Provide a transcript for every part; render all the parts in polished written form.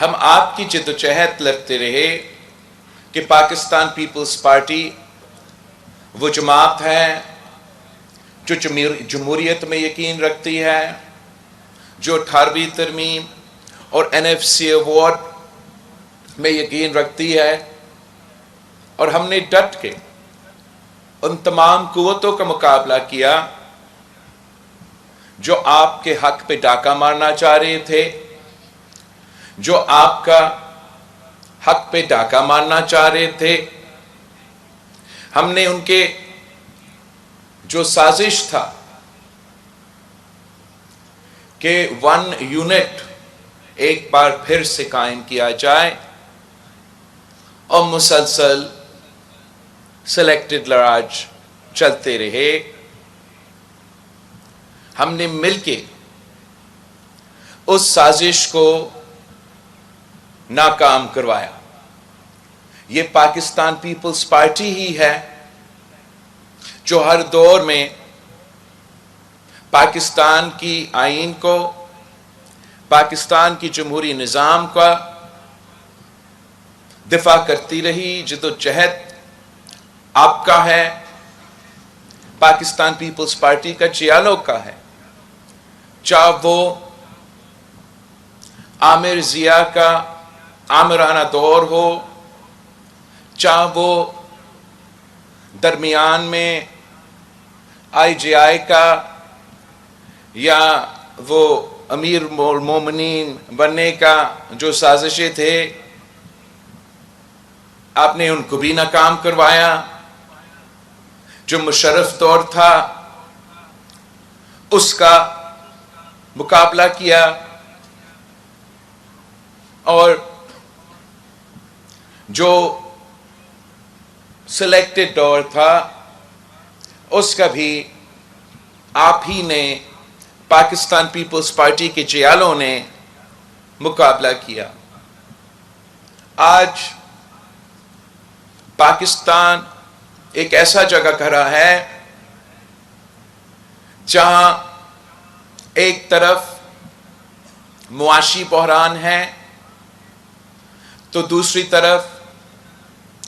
ہم آپ کی جدوجہد لڑتے رہے کہ پاکستان پیپلز پارٹی وہ جماعت ہے جو جمہوریت میں یقین رکھتی ہے، جو 18ویں ترمیم اور NFC ایوارڈ میں یقین رکھتی ہے، اور ہم نے ڈٹ کے ان تمام قوتوں کا مقابلہ کیا جو آپ کے حق پہ ڈاکہ مارنا چاہ رہے تھے، جو آپ کا حق پہ ڈاکہ مارنا چاہ رہے تھے۔ ہم نے ان کے جو سازش تھا کہ 1 یونٹ ایک بار پھر سے قائم کیا جائے اور مسلسل سلیکٹڈ لڑاج چلتے رہے، ہم نے مل کے اس سازش کو ناکام کروایا۔ یہ پاکستان پیپلز پارٹی ہی ہے جو ہر دور میں پاکستان کی آئین کو، پاکستان کی جمہوری نظام کا دفاع کرتی رہی۔ جدوجہد آپ کا ہے، پاکستان پیپلز پارٹی کا جیالوں کا ہے، چاہے وہ عامر ضیاء کا آمرانہ دور ہو، چاہے وہ درمیان میں IGI کا، یا وہ امیر المومنین بننے کا جو سازشیں تھے، آپ نے ان کو بھی ناکام کروایا۔ جو مشرف دور تھا اس کا مقابلہ کیا، اور جو سلیکٹڈ دور تھا اس کا بھی آپ ہی نے، پاکستان پیپلز پارٹی کے جیالوں نے مقابلہ کیا۔ آج پاکستان ایک ایسا جگہ کھڑا ہے جہاں ایک طرف معاشی بحران ہے تو دوسری طرف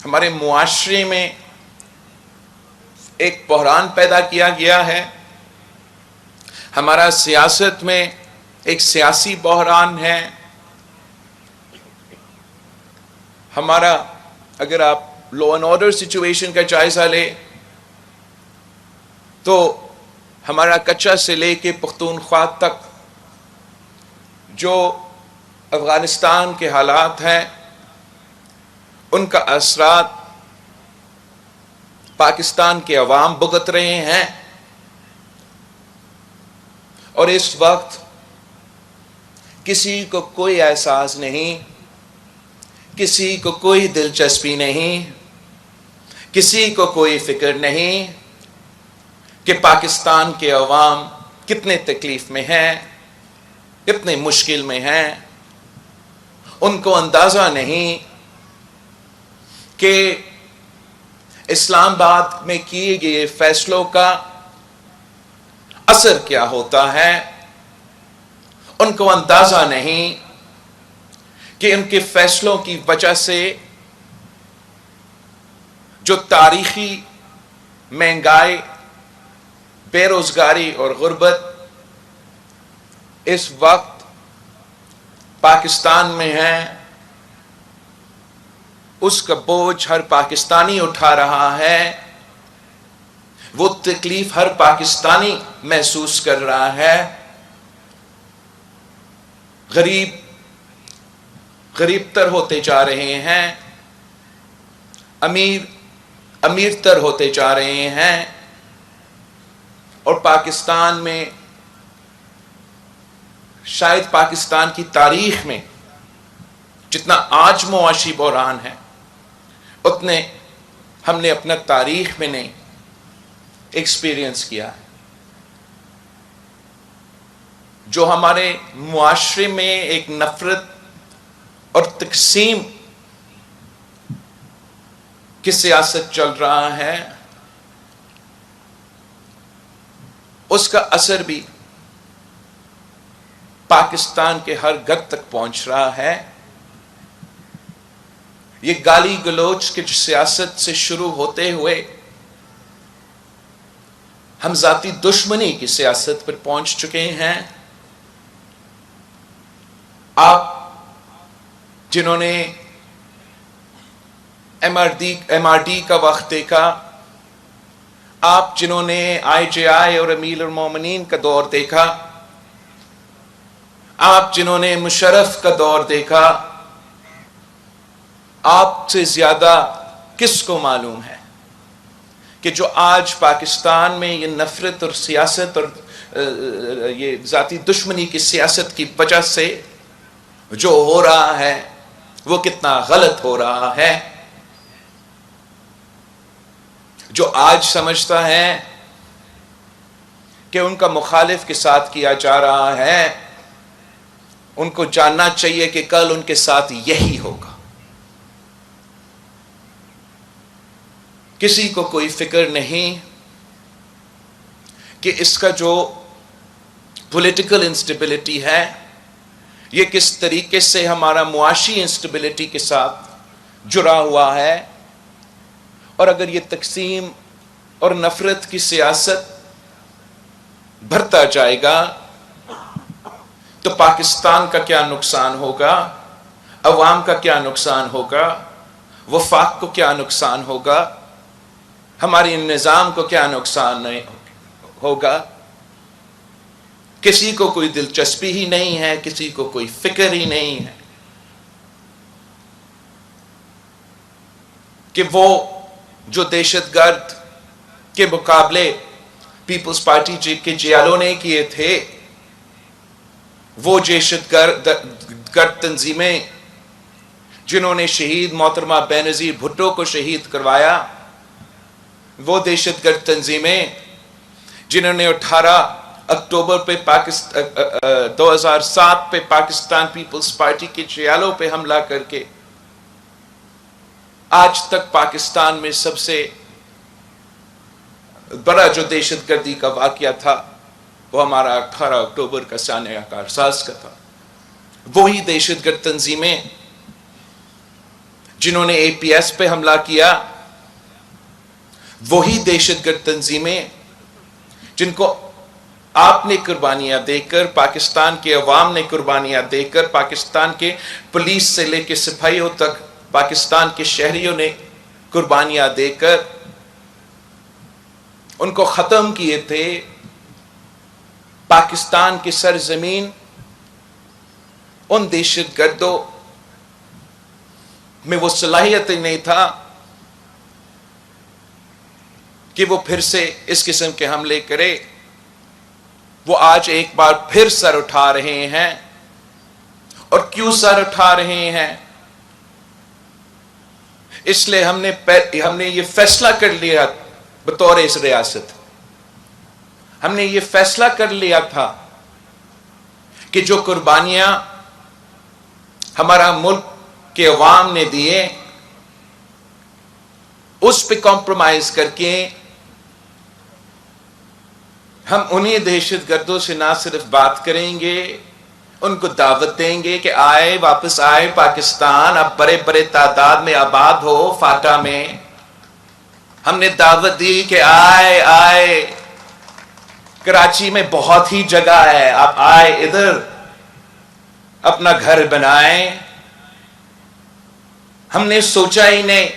ہمارے معاشرے میں ایک بحران پیدا کیا گیا ہے۔ ہمارا سیاست میں ایک سیاسی بحران ہے۔ ہمارا، اگر آپ لا اینڈ آرڈر سچویشن کا جائزہ لیں تو ہمارا کچا سے لے کے پختونخوا تک جو افغانستان کے حالات ہیں ان کا اثرات پاکستان کے عوام بھگت رہے ہیں، اور اس وقت کسی کو کوئی احساس نہیں، کسی کو کوئی دلچسپی نہیں، کسی کو کوئی فکر نہیں کہ پاکستان کے عوام کتنے تکلیف میں ہیں، کتنے مشکل میں ہیں۔ ان کو اندازہ نہیں کہ اسلام آباد میں کیے گئے فیصلوں کا اثر کیا ہوتا ہے۔ ان کو اندازہ نہیں کہ ان کے فیصلوں کی وجہ سے جو تاریخی مہنگائی، بے روزگاری اور غربت اس وقت پاکستان میں ہے، اس کا بوجھ ہر پاکستانی اٹھا رہا ہے، وہ تکلیف ہر پاکستانی محسوس کر رہا ہے۔ غریب تر ہوتے جا رہے ہیں، امیر تر ہوتے جا رہے ہیں، اور پاکستان میں شاید پاکستان کی تاریخ میں جتنا آج معاشی بحران ہے اتنے ہم نے اپنا تاریخ میں نہیں ایکسپیرینس کیا ہے۔ جو ہمارے معاشرے میں ایک نفرت اور تقسیم کی سیاست چل رہا ہے، اس کا اثر بھی پاکستان کے ہر گھر تک پہنچ رہا ہے۔ یہ گالی گلوچ کی سیاست سے شروع ہوتے ہوئے ہم ذاتی دشمنی کی سیاست پر پہنچ چکے ہیں. آپ جنہوں نے ایم آر ڈی کا وقت دیکھا، آپ جنہوں نے آئی جے آئی اور امیر المومنین کا دور دیکھا، آپ جنہوں نے مشرف کا دور دیکھا، آپ سے زیادہ کس کو معلوم ہے کہ جو آج پاکستان میں یہ نفرت اور سیاست اور یہ ذاتی دشمنی کی سیاست کی وجہ سے جو ہو رہا ہے وہ کتنا غلط ہو رہا ہے. جو آج سمجھتا ہے کہ ان کا مخالف کے ساتھ کیا جا رہا ہے، ان کو جاننا چاہیے کہ کل ان کے ساتھ یہی ہوگا. کسی کو کوئی فکر نہیں کہ اس کا جو پولیٹیکل انسٹیبلٹی ہے یہ کس طریقے سے ہمارا معاشی انسٹیبلٹی کے ساتھ جڑا ہوا ہے، اور اگر یہ تقسیم اور نفرت کی سیاست بڑھتا جائے گا تو پاکستان کا کیا نقصان ہوگا، عوام کا کیا نقصان ہوگا، وفاق کو کیا نقصان ہوگا، ہمارے نظام کو کیا نقصان ہوگا. کسی کو کوئی دلچسپی ہی نہیں ہے، کسی کو کوئی فکر ہی نہیں ہے کہ وہ جو دہشت گرد کے مقابلے پیپلز پارٹی کے جیالوں نے کیے تھے، وہ دہشت گرد تنظیمیں جنہوں نے شہید محترمہ بینظیر بھٹو کو شہید کروایا، وہ دہشت گرد تنظیمیں جنہوں نے 18 اکتوبر پہ 2007 پہ پاکستان پیپلز پارٹی کے جیالوں پہ حملہ کر کے آج تک پاکستان میں سب سے بڑا جو دہشت گردی کا واقعہ تھا وہ ہمارا 18 اکتوبر کا سانحہ کارساز کا تھا. وہی دہشت گرد تنظیمیں جنہوں نے اے پی ایس پہ حملہ کیا، وہی دہشت گرد تنظیمیں جن کو آپ نے قربانیاں دے کر، پاکستان کے عوام نے قربانیاں دے کر، پاکستان کے پولیس سے لے کے سپاہیوں تک پاکستان کے شہریوں نے قربانیاں دے کر ان کو ختم کیے تھے. پاکستان کی سرزمین ان دہشت گردوں میں وہ صلاحیت نہیں تھا کہ وہ پھر سے اس قسم کے حملے کرے. وہ آج ایک بار پھر سر اٹھا رہے ہیں. اور کیوں سر اٹھا رہے ہیں؟ اس لیے ہم نے یہ فیصلہ کر لیا بطور اس ریاست، ہم نے یہ فیصلہ کر لیا تھا کہ جو قربانیاں ہمارا ملک کے عوام نے دیے اس پہ کمپرومائز کر کے ہم انہیں دہشت گردوں سے نہ صرف بات کریں گے، ان کو دعوت دیں گے کہ آئے، واپس آئے پاکستان، اب بڑے بڑے تعداد میں آباد ہو. فاٹا میں ہم نے دعوت دی کہ آئے کراچی میں بہت ہی جگہ ہے، آپ آئے ادھر اپنا گھر بنائیں. ہم نے سوچا ہی نہیں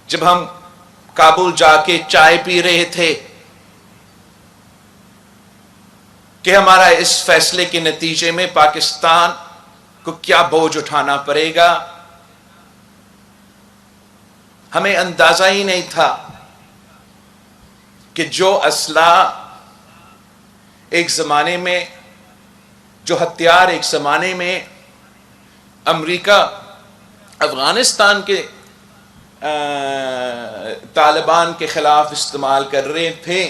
جب ہم کابل جا کے چائے پی رہے تھے کہ ہمارا اس فیصلے کے نتیجے میں پاکستان کو کیا بوجھ اٹھانا پڑے گا. ہمیں اندازہ ہی نہیں تھا کہ جو اسلحہ ایک زمانے میں، جو ہتھیار ایک زمانے میں امریکہ افغانستان کے طالبان کے خلاف استعمال کر رہے تھے،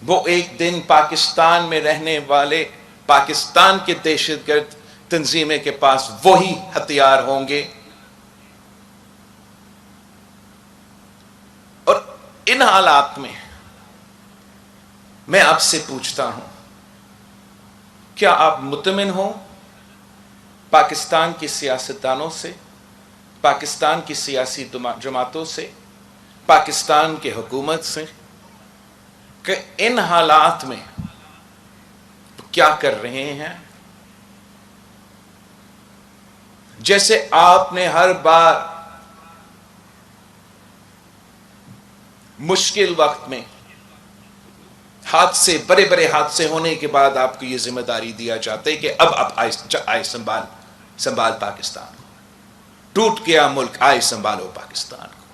وہ ایک دن پاکستان میں رہنے والے پاکستان کے دہشت گرد تنظیمیں کے پاس وہی ہتھیار ہوں گے. اور ان حالات میں میں آپ سے پوچھتا ہوں، کیا آپ مطمئن ہو پاکستان کی سیاستدانوں سے، پاکستان کی سیاسی جماعتوں سے، پاکستان کی حکومت سے کہ ان حالات میں کیا کر رہے ہیں. جیسے آپ نے ہر بار مشکل وقت میں حادثے، بڑے بڑے حادثے ہونے کے بعد آپ کو یہ ذمہ داری دیا جاتا ہے کہ اب آپ آئے سنبھال پاکستان کو. ٹوٹ گیا ملک، آئے سنبھالو پاکستان کو.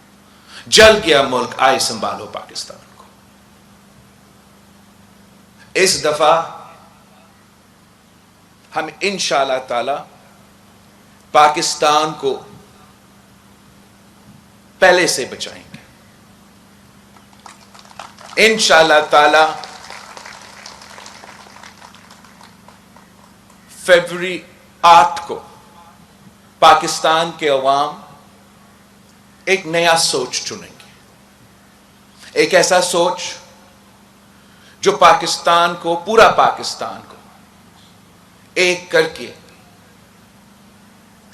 جل گیا ملک، آئے سنبھالو پاکستان کو. اس دفعہ ہم انشاءاللہ تعالی پاکستان کو پہلے سے بچائیں گے. انشاءاللہ تعالی فروری 8 کو پاکستان کے عوام ایک نیا سوچ چنیں گے. ایک ایسا سوچ جو پاکستان کو، پورا پاکستان کو ایک کر کے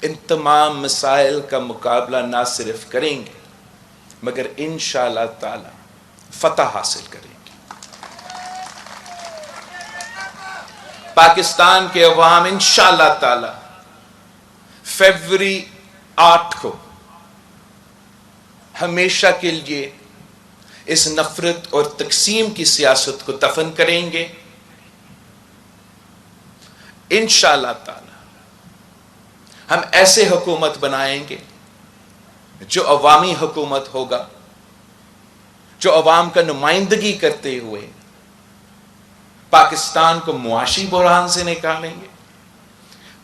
ان تمام مسائل کا مقابلہ نہ صرف کریں گے مگر انشاءاللہ تعالی فتح حاصل کریں گے. پاکستان کے عوام انشاءاللہ تعالی فروری 8 کو ہمیشہ کے لیے اس نفرت اور تقسیم کی سیاست کو دفن کریں گے. انشاءاللہ تعالی ہم ایسے حکومت بنائیں گے جو عوامی حکومت ہوگا، جو عوام کا نمائندگی کرتے ہوئے پاکستان کو معاشی بحران سے نکالیں گے،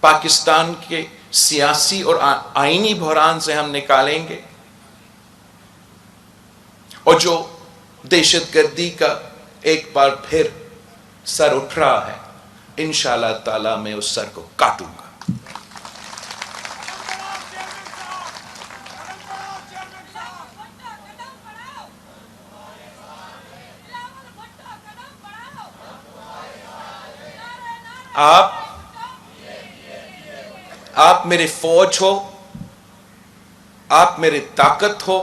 پاکستان کے سیاسی اور آئینی بحران سے ہم نکالیں گے، اور جو دہشت گردی کا ایک بار پھر سر اٹھ رہا ہے انشاءاللہ تعالی میں اس سر کو کاٹوں گا. آپ میرے فوج ہو، آپ میرے طاقت ہو،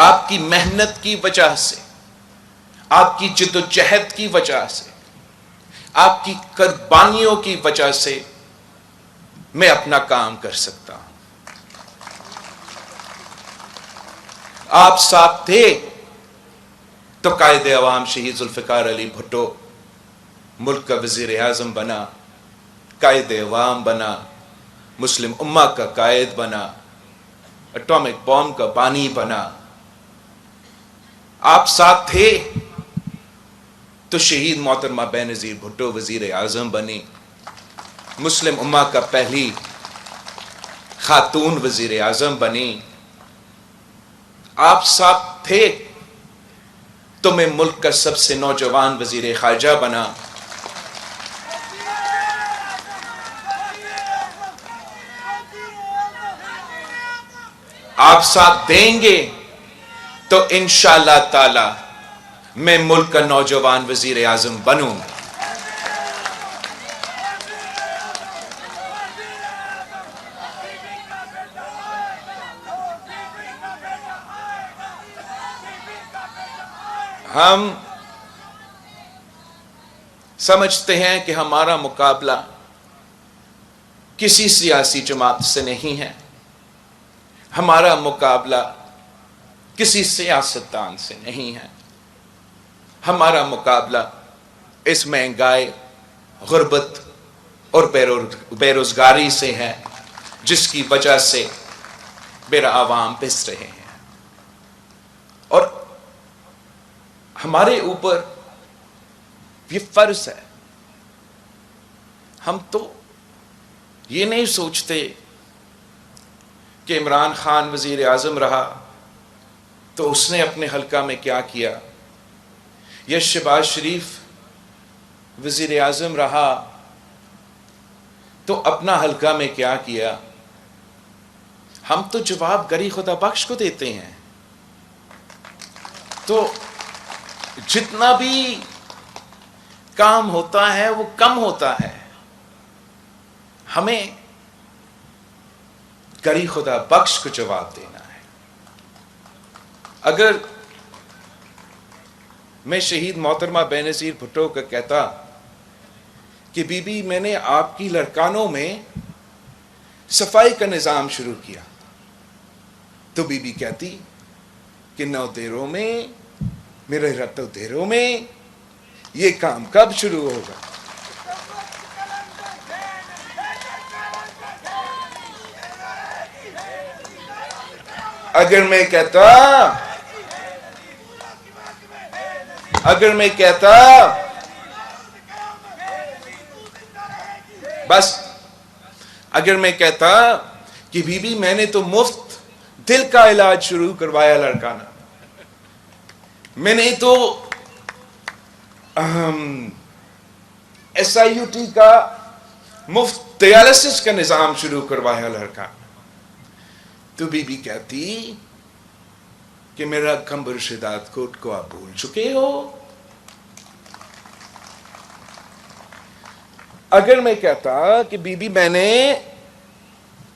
آپ کی محنت کی وجہ سے، آپ کی جد و جہد کی وجہ سے، آپ کی قربانیوں کی وجہ سے میں اپنا کام کر سکتا ہوں. آپ ساتھ تھے تو قائد عوام شہید ذوالفقار علی بھٹو ملک کا وزیر اعظم بنا، قائد عوام بنا، مسلم امہ کا قائد بنا، اٹامک بام کا بانی بنا. آپ ساتھ تھے تو شہید محترمہ بینظیر بھٹو وزیر اعظم بنی، مسلم امہ کا پہلی خاتون وزیر اعظم بنی. آپ ساتھ تھے تو میں ملک کا سب سے نوجوان وزیر خارجہ بنا. آپ ساتھ دیں گے تو انشاءاللہ تعالی میں ملک کا نوجوان وزیر اعظم بنوں. ہم سمجھتے ہیں کہ ہمارا مقابلہ کسی سیاسی جماعت سے نہیں ہے، ہمارا مقابلہ کسی سیاستدان سے نہیں ہے. ہمارا مقابلہ اس مہنگائی، غربت اور بے روزگاری سے ہے جس کی وجہ سے میرا عوام پس رہے ہیں. اور ہمارے اوپر یہ فرض ہے، ہم تو یہ نہیں سوچتے کہ عمران خان وزیر اعظم رہا تو اس نے اپنے حلقہ میں کیا کیا، یا شہباز شریف وزیر اعظم رہا تو اپنا حلقہ میں کیا کیا. ہم تو جواب گری خدا بخش کو دیتے ہیں. تو جتنا بھی کام ہوتا ہے وہ کم ہوتا ہے. ہمیں گری خدا بخش کو جواب دینا ہے. اگر میں شہید محترمہ بینظیر بھٹو کو کہتا کہ بی بی میں نے آپ کی لڑکانوں میں صفائی کا نظام شروع کیا، تو بی بی کہتی کہ 9 دیروں میں، میرے رتو دیروں میں یہ کام کب شروع ہوگا؟ اگر میں کہتا کہ بی بی میں نے تو مفت دل کا علاج شروع کروایا لڑکانہ، میں نے تو SIUT کا مفت ڈیالسس کا نظام شروع کروایا لڑکانہ، تو بی بی کہتی کہ میرا کمبر شداد کوٹ کو آپ بھول چکے ہو. اگر میں کہتا کہ بی بی میں نے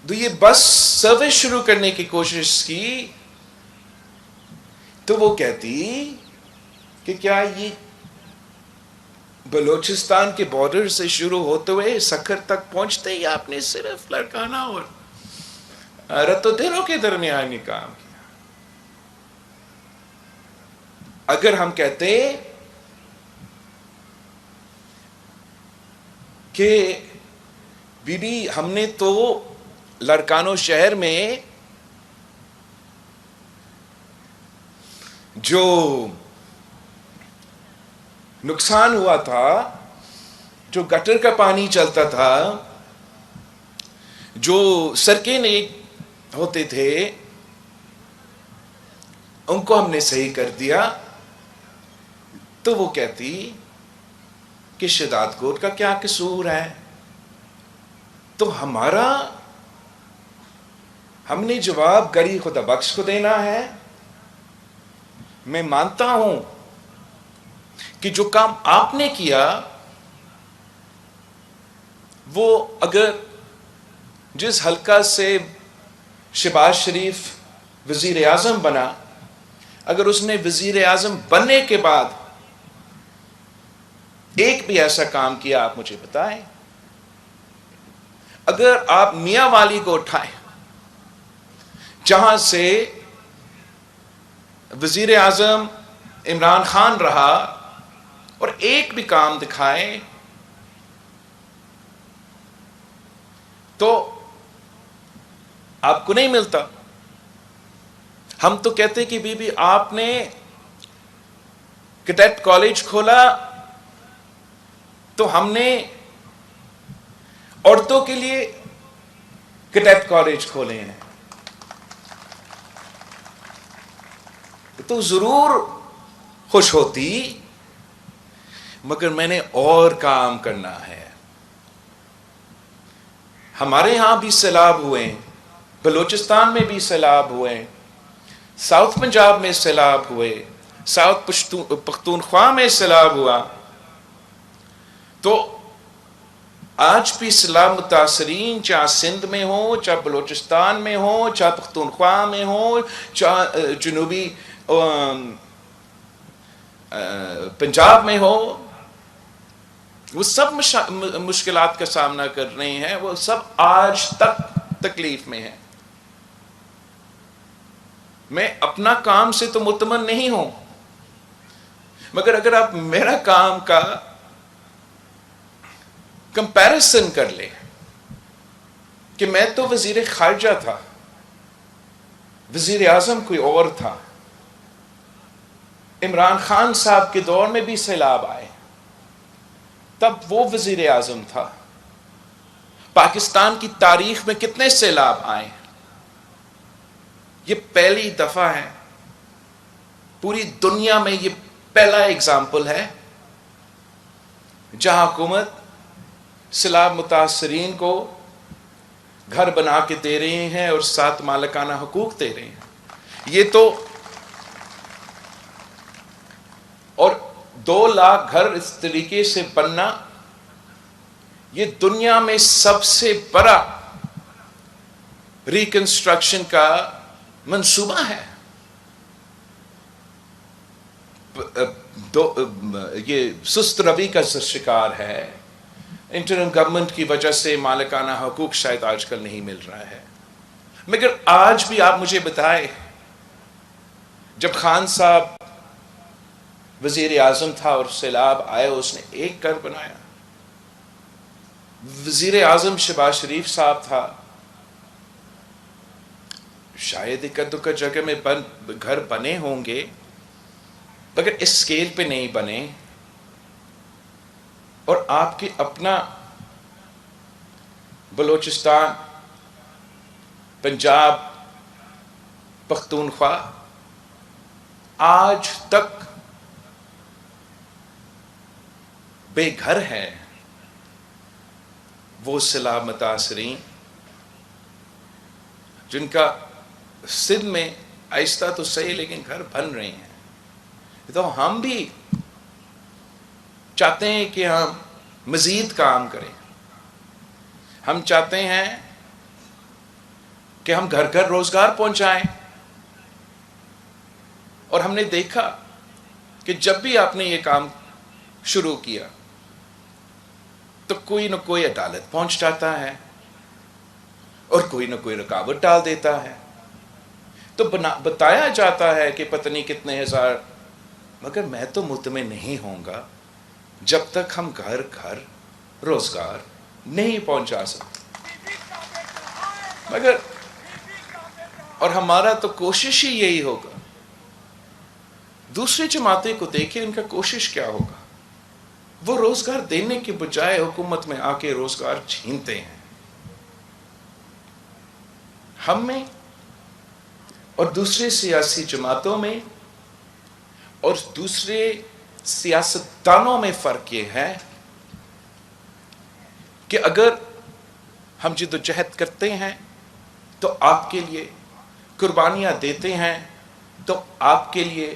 تو یہ بس سروس شروع کرنے کی کوشش کی، تو وہ کہتی کہ کیا یہ بلوچستان کے بارڈر سے شروع ہوتے ہوئے سکھر تک پہنچتے ہی آپ نے صرف لڑکانہ اور رتو دیروں کے درمیان ہی کام کیا. اگر ہم کہتے کہ بی بی ہم نے تو لڑکانوں شہر میں جو نقصان ہوا تھا، جو گٹر کا پانی چلتا تھا، جو سڑکیں نہیں ہوتے تھے، ان کو ہم نے صحیح کر دیا، تو وہ کہتی کہ شداد کوٹ کا کیا قصور ہے؟ تو ہم نے جواب گری خدا بخش کو دینا ہے. میں مانتا ہوں کہ جو کام آپ نے کیا وہ اگر جس حلقہ سے شہباز شریف وزیر اعظم بنا، اگر اس نے وزیر اعظم بننے کے بعد ایک بھی ایسا کام کیا آپ مجھے بتائیں. اگر آپ میاں والی کو اٹھائیں جہاں سے وزیر اعظم عمران خان رہا اور ایک بھی کام دکھائیں تو آپ کو نہیں ملتا. ہم تو کہتے کہ بی بی آپ نے کیڈٹ کالج کھولا تو ہم نے عورتوں کے لیے کیڈٹ کالج کھولے ہیں، تو ضرور خوش ہوتی، مگر میں نے اور کام کرنا ہے. ہمارے ہاں بھی سیلاب ہوئے، بلوچستان میں بھی سیلاب ہوئے، ساؤتھ پنجاب میں سیلاب ہوئے، ساؤتھ پختونخوا میں سیلاب ہوا. تو آج بھی سیلاب متاثرین چاہے سندھ میں ہو، چاہے بلوچستان میں ہو، چاہے پختونخوا میں ہو، چاہے جنوبی پنجاب میں ہو، وہ سب مشکلات کا سامنا کر رہے ہیں، وہ سب آج تک تکلیف میں ہیں. میں اپنا کام سے تو مطمئن نہیں ہوں، مگر اگر آپ میرا کام کا کمپیریزن کر لیں کہ میں تو وزیر خارجہ تھا، وزیر اعظم کوئی اور تھا، عمران خان صاحب کے دور میں بھی سیلاب آئے، تب وہ وزیر اعظم تھا. پاکستان کی تاریخ میں کتنے سیلاب آئے، یہ پہلی دفعہ ہے پوری دنیا میں، یہ پہلا ایگزامپل ہے جہاں حکومت سیلاب متاثرین کو گھر بنا کے دے رہے ہیں اور ساتھ مالکانہ حقوق دے رہے ہیں. یہ تو اور 2 لاکھ گھر اس طریقے سے بننا یہ دنیا میں سب سے بڑا ریکنسٹرکشن کا منصوبہ ہے. یہ سست روی کا شکار ہے. انٹرم گورنمنٹ کی وجہ سے مالکانہ حقوق شاید آج کل نہیں مل رہا ہے. مگر آج بھی آپ مجھے بتائیں، جب خان صاحب وزیر اعظم تھا اور سیلاب آئے، اس نے ایک گھر بنایا. وزیر اعظم شہباز شریف صاحب تھا، شاید ایک دو جگہ میں گھر بنے ہوں گے مگر اس سکیل پہ نہیں بنے. اور آپ کے اپنا بلوچستان، پنجاب، پختونخوا آج تک بے گھر ہے. وہ سیلاب متاثرین جن کا سندھ میں آہستہ تو صحیح لیکن گھر بن رہے ہیں. تو ہم بھی چاہتے ہیں کہ ہم مزید کام کریں. ہم چاہتے ہیں کہ ہم گھر گھر روزگار پہنچائیں. اور ہم نے دیکھا کہ جب بھی آپ نے یہ کام شروع کیا تو کوئی نہ کوئی عدالت پہنچ جاتا ہے اور کوئی نہ کوئی رکاوٹ ڈال دیتا ہے. تو بتایا جاتا ہے کہ پتہ نہیں کتنے ہزار، مگر میں تو مطمئن نہیں ہوں گا جب تک ہم گھر گھر روزگار نہیں پہنچا سکتے. مگر اور ہمارا تو کوشش ہی یہی ہوگا. دوسری جماعتیں کو دیکھیں، ان کا کوشش کیا ہوگا. وہ روزگار دینے کے بجائے حکومت میں آ کے روزگار چھینتے ہیں. ہم میں اور دوسرے سیاسی جماعتوں میں اور دوسرے سیاستدانوں میں فرق یہ ہے کہ اگر ہم جدوجہد کرتے ہیں تو آپ کے لیے قربانیاں دیتے ہیں، تو آپ کے لیے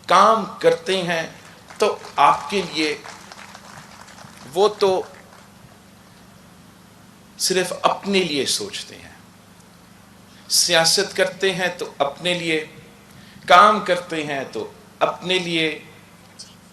کام کرتے ہیں، تو آپ کے لیے وہ تو صرف اپنے لیے سوچتے ہیں. سیاست کرتے ہیں تو اپنے لیے، کام کرتے ہیں تو اپنے لیے،